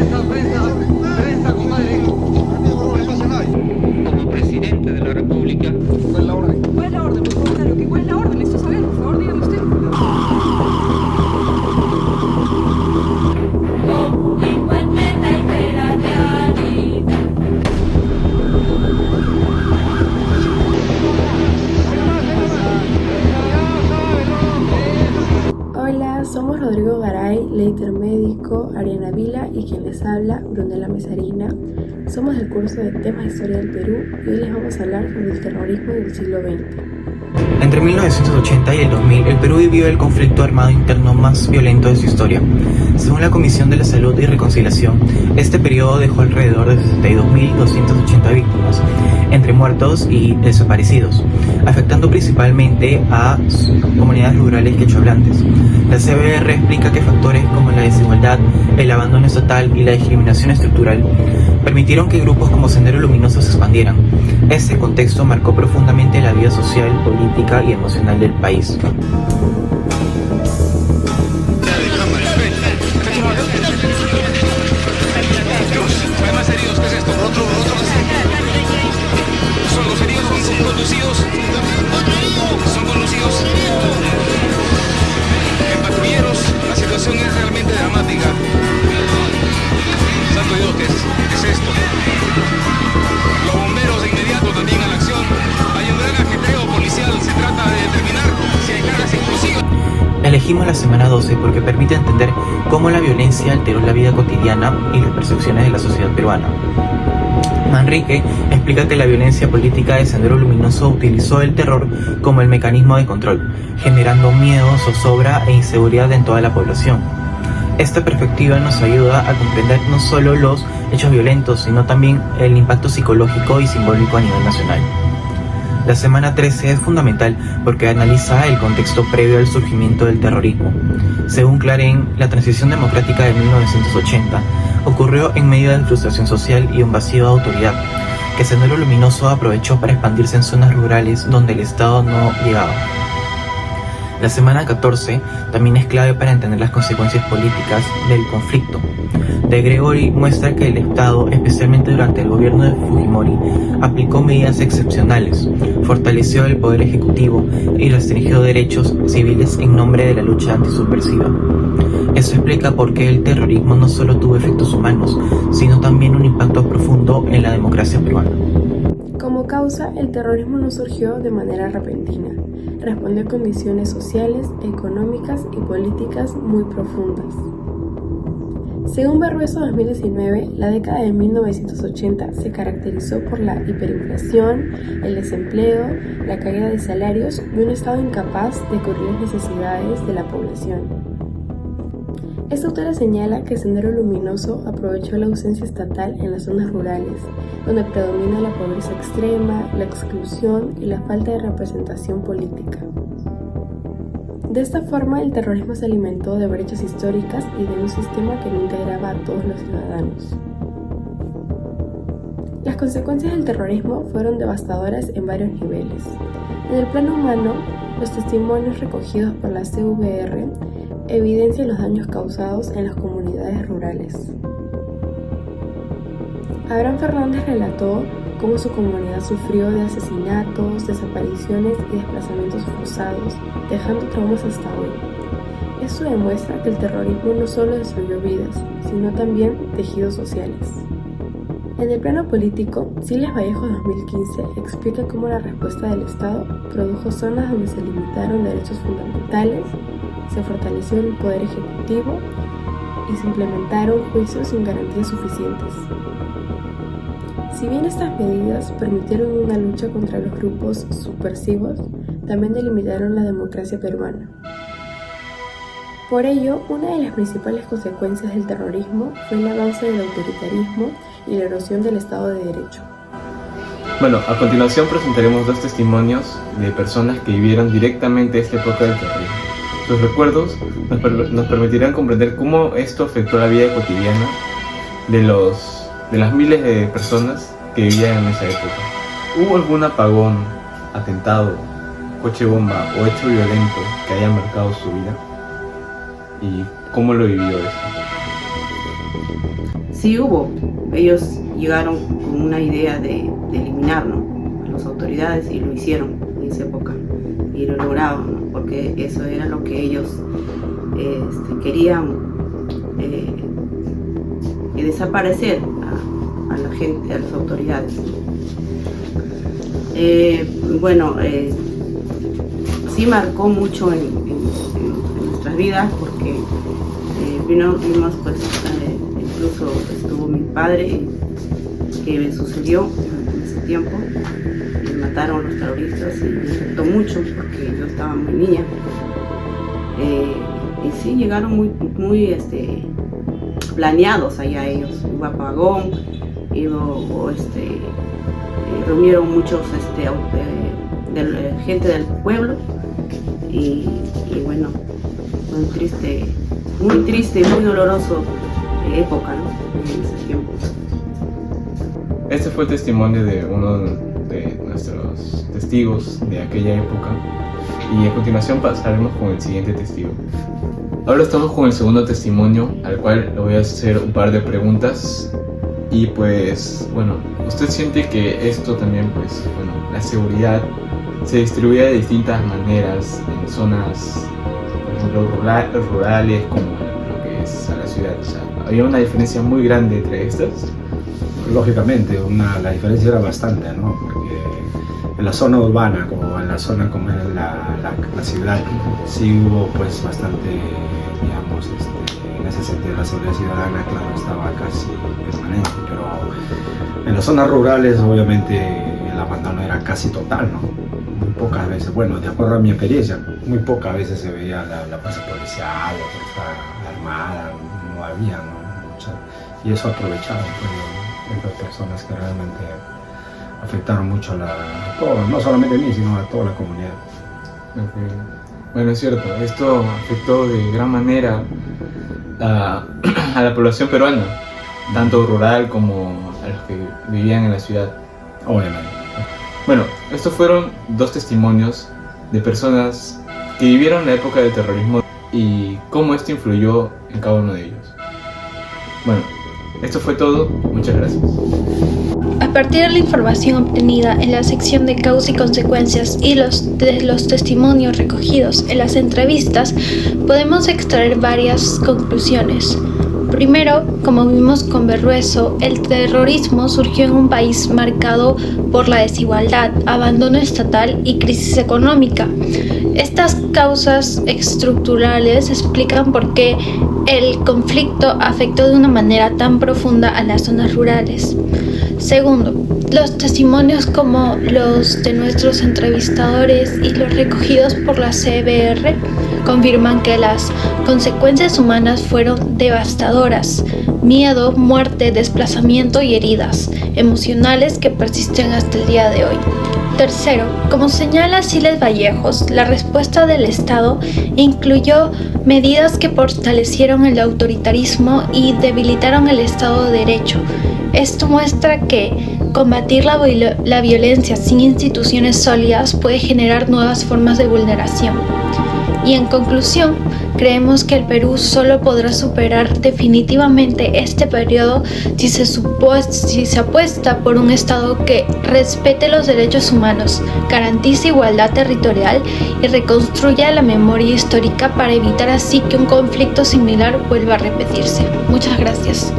Prensa, compadre. Como presidente de la República. ¿Cuál es la orden? ¿Cuál es la orden? Por favor, claro, ¿cuál es la orden? Necesito saber, por favor, dígame usted. Hola, somos Rodrigo Garay, Leiter Médico, Ariana Vila y quien les habla, Brunella Mesarina. Somos del curso de Temas de Historia del Perú y hoy les vamos a hablar sobre el terrorismo del siglo XX. Entre 1980 y el 2000, el Perú vivió el conflicto armado interno más violento de su historia. Según la Comisión de la Salud y Reconciliación, este periodo dejó alrededor de 62.280 víctimas, entre muertos y desaparecidos, afectando principalmente a comunidades rurales quechohablantes. La CBR explica que factores como la desigualdad, el abandono estatal y la discriminación estructural permitieron que grupos como Sendero Luminoso se expandieran. Este contexto marcó profundamente la vida social, política y emocional del país. ¿Hay más heridos? ¿Qué es esto? Otro. ¿Son los heridos? ¿Son conducidos? ¿Son conducidos? En patrulleros, la situación es realmente dramática. Santo Dios, ¿qué es esto? Los bomberos de inmediato también a la acción. Hay un gran ajetreo policial. Se trata de determinar si hay cargas explosivas. Elegimos la semana 12 porque permite entender cómo la violencia alteró la vida cotidiana y las percepciones de la sociedad peruana. Manrique explica que la violencia política de Sendero Luminoso utilizó el terror como el mecanismo de control, generando miedo, zozobra e inseguridad en toda la población. Esta perspectiva nos ayuda a comprender no solo los hechos violentos, sino también el impacto psicológico y simbólico a nivel nacional. La semana 13 es fundamental porque analiza el contexto previo al surgimiento del terrorismo. Según Clarín, la transición democrática de 1980 ocurrió en medio de frustración social y un vacío de autoridad, que Sendero Luminoso aprovechó para expandirse en zonas rurales donde el Estado no llegaba. La semana 14 también es clave para entender las consecuencias políticas del conflicto. De Gregori muestra que el Estado, especialmente durante el gobierno de Fujimori, aplicó medidas excepcionales, fortaleció el poder ejecutivo y restringió derechos civiles en nombre de la lucha antisubversiva. Eso explica por qué el terrorismo no solo tuvo efectos humanos, sino también un impacto profundo en la democracia peruana. Como causa, el terrorismo no surgió de manera repentina. Respondió a condiciones sociales, económicas y políticas muy profundas. Según Berrueso 2019, la década de 1980 se caracterizó por la hiperinflación, el desempleo, la caída de salarios y un Estado incapaz de cubrir las necesidades de la población. Esta autora señala que Sendero Luminoso aprovechó la ausencia estatal en las zonas rurales, donde predomina la pobreza extrema, la exclusión y la falta de representación política. De esta forma, el terrorismo se alimentó de brechas históricas y de un sistema que no integraba a todos los ciudadanos. Las consecuencias del terrorismo fueron devastadoras en varios niveles. En el plano humano, los testimonios recogidos por la CVR evidencian los daños causados en las comunidades rurales. Abraham Fernández relató cómo su comunidad sufrió de asesinatos, desapariciones y desplazamientos forzados, dejando traumas hasta hoy. Esto demuestra que el terrorismo no solo destruyó vidas, sino también tejidos sociales. En el plano político, Siles Vallejo 2015 explica cómo la respuesta del Estado produjo zonas donde se limitaron derechos fundamentales, se fortaleció el poder ejecutivo y se implementaron juicios sin garantías suficientes. Si bien estas medidas permitieron una lucha contra los grupos subversivos, también delimitaron la democracia peruana. Por ello, una de las principales consecuencias del terrorismo fue el avance del autoritarismo y la erosión del Estado de Derecho. Bueno, a continuación presentaremos dos testimonios de personas que vivieron directamente esta época del terrorismo. Sus recuerdos nos permitirán comprender cómo esto afectó la vida cotidiana de las miles de personas que vivían en esa época. ¿Hubo algún apagón, atentado, coche bomba o hecho violento que haya marcado su vida? ¿Y cómo lo vivió esto? sí hubo. Ellos llegaron con una idea de eliminarnos a las autoridades y lo hicieron en esa época y lo lograron, ¿no? Porque eso era lo que ellos querían, desaparecer a la gente, a las autoridades. Sí marcó mucho en nuestras vidas porque vimos pues incluso estuvo mi padre que me sucedió en ese tiempo y mataron los terroristas y me afectó mucho porque yo estaba muy niña y sí llegaron muy planeados allá ellos. Hubo apagón, reunieron muchos gente del pueblo y bueno, fue muy triste y muy doloroso época, ¿no? En ese tiempo. Este fue el testimonio de uno de nuestros testigos de aquella época y a continuación pasaremos con el siguiente testigo. Ahora estamos con el segundo testimonio, al cual le voy a hacer un par de preguntas y pues bueno, ¿usted siente que esto también pues bueno, la seguridad se distribuye de distintas maneras en zonas, por ejemplo, rurales como lo que es a la ciudad? O sea, ¿había una diferencia muy grande entre estas? Lógicamente, la diferencia era bastante, ¿no? Porque en la zona urbana, como en la zona como es la ciudad, sí hubo pues bastante, digamos, en ese sentido la seguridad ciudadana, claro, estaba casi permanente, pero en las zonas rurales obviamente el abandono era casi total, ¿no? Muy pocas veces, bueno, de acuerdo a mi experiencia, muy pocas veces se veía la fuerza policial, la fuerza armada, no había, ¿no? Y eso aprovecharon estas personas que realmente afectaron mucho a todos, no solamente a mí, sino a toda la comunidad. Okay. Bueno, es cierto, esto afectó de gran manera a la población peruana, tanto rural como a los que vivían en la ciudad. Obviamente. Bueno, estos fueron dos testimonios de personas que vivieron la época del terrorismo y cómo esto influyó en cada uno de ellos. Bueno, esto fue todo, muchas gracias. A partir de la información obtenida en la sección de causa y consecuencias y de los testimonios recogidos en las entrevistas, podemos extraer varias conclusiones. Primero, como vimos con Berruezo, el terrorismo surgió en un país marcado por la desigualdad, abandono estatal y crisis económica. Estas causas estructurales explican por qué el conflicto afectó de una manera tan profunda a las zonas rurales. Segundo, los testimonios como los de nuestros entrevistadores y los recogidos por la CBR confirman que las consecuencias humanas fueron devastadoras: miedo, muerte, desplazamiento y heridas emocionales que persisten hasta el día de hoy. Tercero, como señala Siles Vallejos, la respuesta del Estado incluyó medidas que fortalecieron el autoritarismo y debilitaron el Estado de Derecho. Esto muestra que combatir la violencia sin instituciones sólidas puede generar nuevas formas de vulneración. Y en conclusión, creemos que el Perú solo podrá superar definitivamente este periodo si se apuesta por un Estado que respete los derechos humanos, garantice igualdad territorial y reconstruya la memoria histórica para evitar así que un conflicto similar vuelva a repetirse. Muchas gracias.